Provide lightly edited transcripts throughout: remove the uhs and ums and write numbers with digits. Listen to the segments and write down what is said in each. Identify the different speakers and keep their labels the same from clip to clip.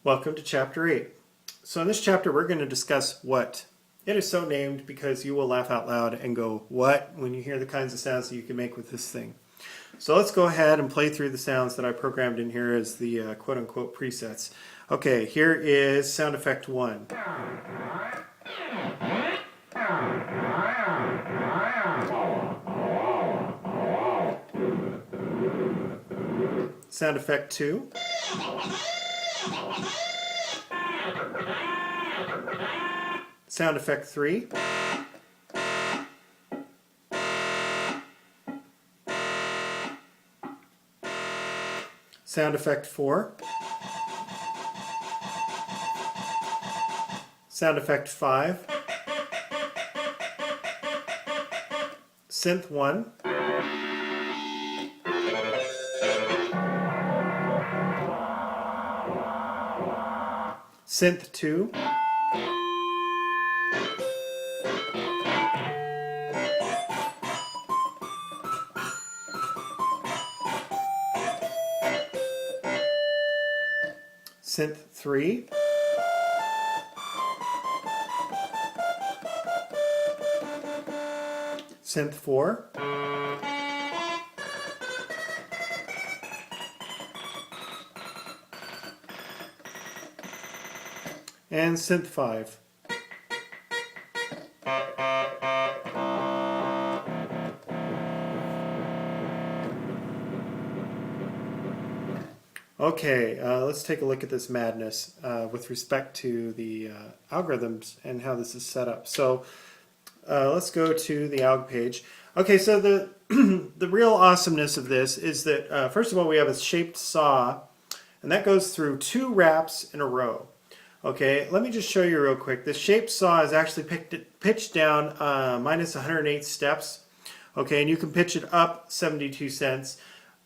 Speaker 1: Welcome to Chapter 8. So in this chapter we're going to discuss WHUT. It is so named because you will laugh out loud and go, what? When you hear the kinds of sounds that you can make with this thing. So let's go ahead and play through the sounds that I programmed in here as the quote-unquote presets. Okay, here is sound effect 1. Sound effect 2. Sound effect 3. Sound effect 4. Sound effect 5. Synth 1. Synth 2. Synth 3. Synth 4. And synth 5. Okay, let's take a look at this madness with respect to the algorithms and how this is set up. So let's go to the alg page. Okay, so the the real awesomeness of this is that first of all we have a shaped saw, and that goes through 2 wraps in a row. Okay, let me just show you real quick. The shaped saw is actually pitched down minus 108 steps. Okay, and you can pitch it up 72 cents.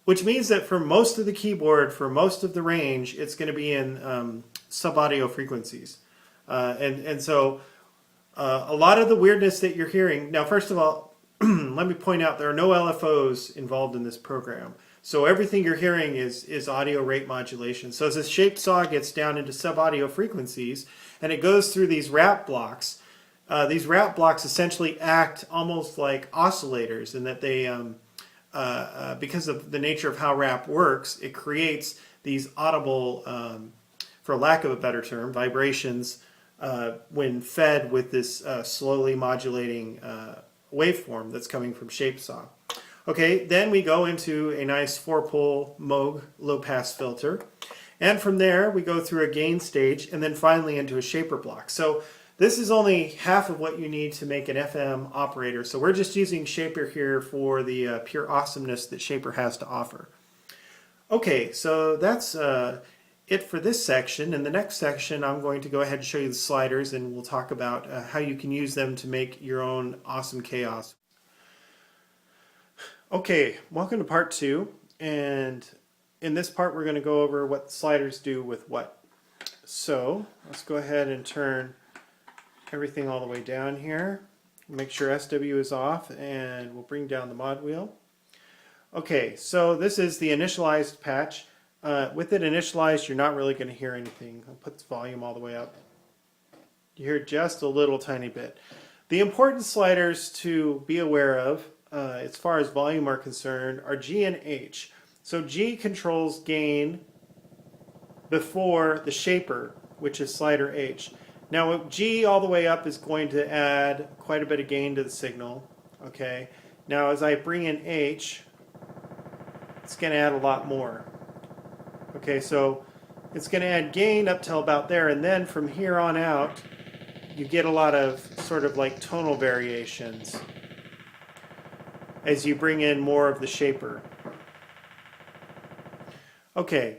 Speaker 1: Which means that for most of the keyboard, for most of the range, it's going to be in sub-audio frequencies. And so a lot of the weirdness that you're hearing... Now, first of all, let me point out there are no LFOs involved in this program. So everything you're hearing is audio rate modulation. So as a shaped saw gets down into sub-audio frequencies, and it goes through these wrap blocks essentially act almost like oscillators in that they... because of the nature of how rap works, it creates these audible, for lack of a better term, vibrations when fed with this slowly modulating waveform that's coming from shape saw. Okay, then we go into a nice 4-pole Moog low-pass filter, and from there we go through a gain stage and then finally into a shaper block. So this is only half of what you need to make an FM operator. So we're just using Shaper here for the pure awesomeness that Shaper has to offer. Okay, so that's it for this section. In the next section, I'm going to go ahead and show you the sliders, and we'll talk about how you can use them to make your own awesome chaos. Okay, welcome to part 2. And in this part, we're going to go over what the sliders do with what. So let's go ahead and turn everything all the way down here. Make sure SW is off, and we'll bring down the mod wheel. Okay, so this is the initialized patch. With it initialized, you're not really going to hear anything. I'll put the volume all the way up. You hear just a little tiny bit. The important sliders to be aware of, as far as volume are concerned, are G and H. So G controls gain before the shaper, which is slider H. Now G all the way up is going to add quite a bit of gain to the signal. Okay. Now as I bring in H, it's going to add a lot more. Okay, so it's going to add gain up till about there, and then from here on out you get a lot of sort of like tonal variations as you bring in more of the shaper. Okay.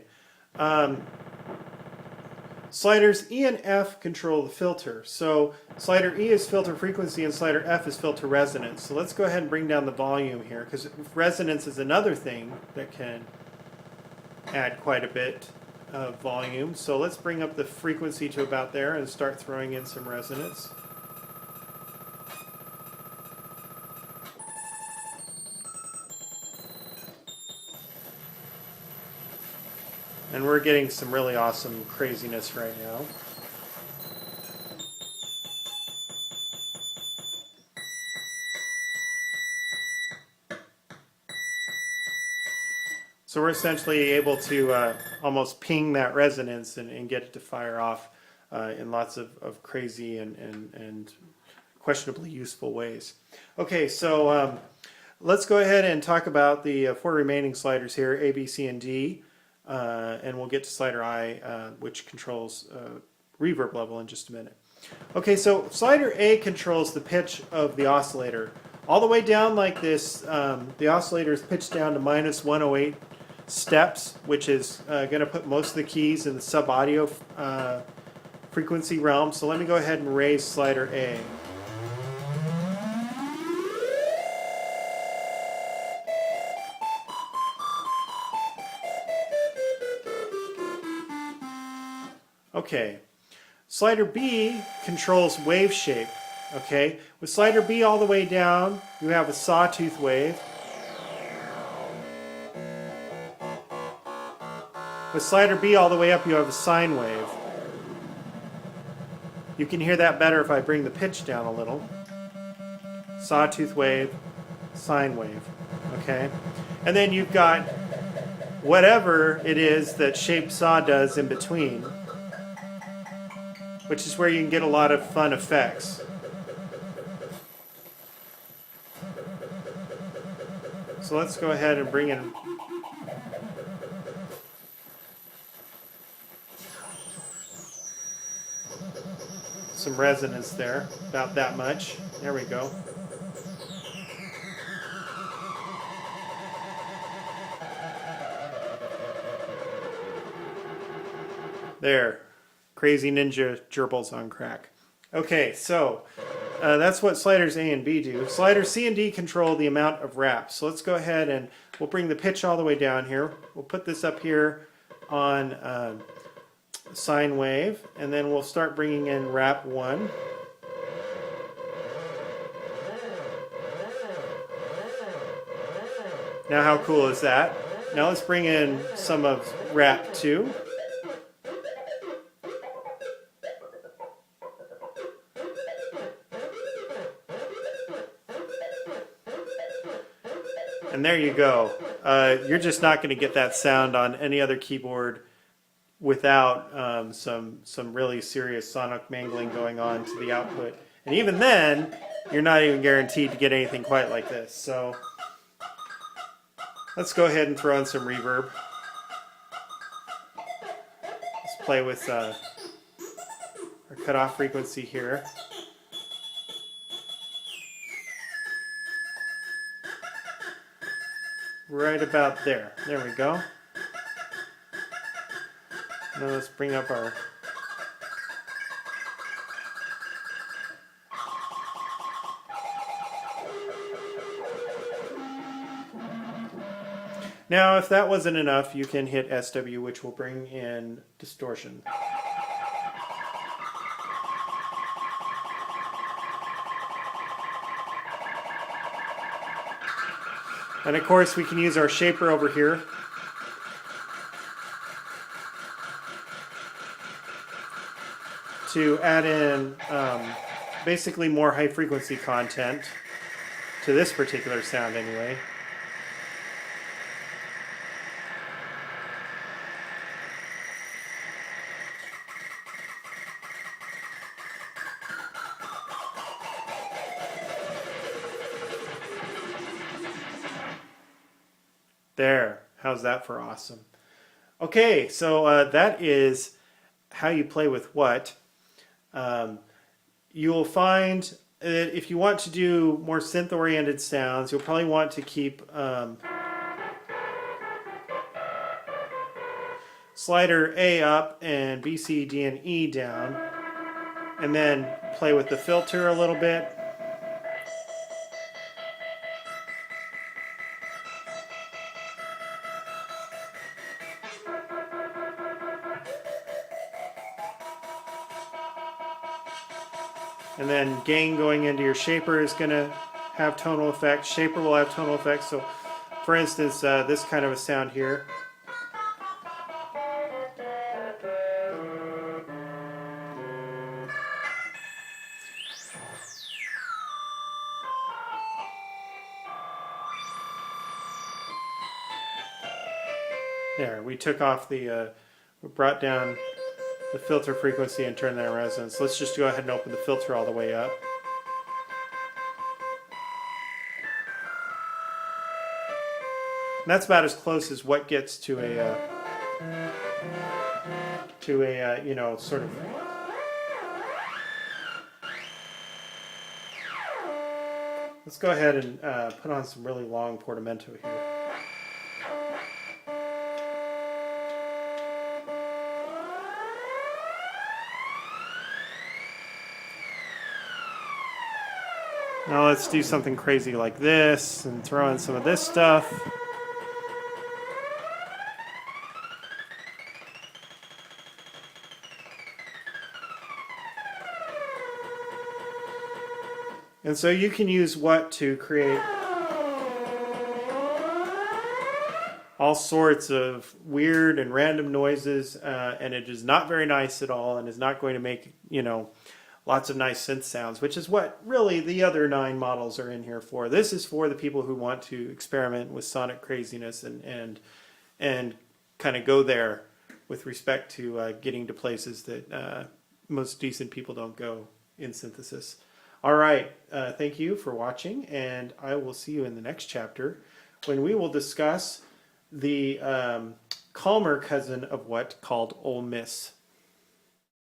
Speaker 1: Sliders E and F control the filter. So slider E is filter frequency and slider F is filter resonance. So let's go ahead and bring down the volume here, because resonance is another thing that can add quite a bit of volume. So let's bring up the frequency to about there and start throwing in some resonance. And we're getting some really awesome craziness right now. So we're essentially able to almost ping that resonance and get it to fire off in lots of crazy and questionably useful ways. Okay, so let's go ahead and talk about the 4 remaining sliders here, A, B, C, and D. And we'll get to slider I, which controls reverb level in just a minute. Okay, so slider A controls the pitch of the oscillator. All the way down like this, the oscillator is pitched down to -108 steps, which is going to put most of the keys in the sub-audio frequency realm. So let me go ahead and raise slider A. Okay, slider B controls wave shape. Okay, with slider B all the way down, you have a sawtooth wave. With slider B all the way up, you have a sine wave. You can hear that better if I bring the pitch down a little. Sawtooth wave, sine wave. Okay, and then you've got whatever it is that shape saw does in between, which is where you can get a lot of fun effects. So let's go ahead and bring in some resonance there, about that much. There we go. There. Crazy ninja gerbils on crack. Okay, so that's what sliders A and B do. Sliders C and D control the amount of wrap. So let's go ahead and we'll bring the pitch all the way down here. We'll put this up here on sine wave, and then we'll start bringing in wrap 1. Now how cool is that? Now let's bring in some of wrap 2. And there you go. You're just not going to get that sound on any other keyboard without some really serious sonic mangling going on to the output. And even then, you're not even guaranteed to get anything quite like this. So let's go ahead and throw in some reverb. Let's play with our cutoff frequency here. Right about there. There we go. Now let's bring up our Now, if that wasn't enough, you can hit SW, which will bring in distortion. And of course, we can use our shaper over here. To add in basically more high frequency content to this particular sound anyway. There, how's that for awesome? Okay, so that is how you play with WHUT. You'll find that if you want to do more synth-oriented sounds, you'll probably want to keep slider A up and B, C, D, and E down, and then play with the filter a little bit. And then gain going into your shaper is going to have tonal effects. Shaper will have tonal effects. So, for instance, this kind of a sound here. There, we took off the, we brought down the filter frequency and turned that resonance. Let's just go ahead and open the filter all the way up. And that's about as close as what gets to a you know, sort of. Let's go ahead and put on some really long portamento here. Now let's do something crazy like this and throw in some of this stuff. And so you can use WHUT to create all sorts of weird and random noises, and it is not very nice at all, and is not going to make, you know, lots of nice synth sounds, which is what really the other 9 models are in here for. This is for the people who want to experiment with sonic craziness and kind of go there with respect to getting to places that most decent people don't go in synthesis. All right, thank you for watching, and I will see you in the next chapter when we will discuss the calmer cousin of WHUT called Ole Miss.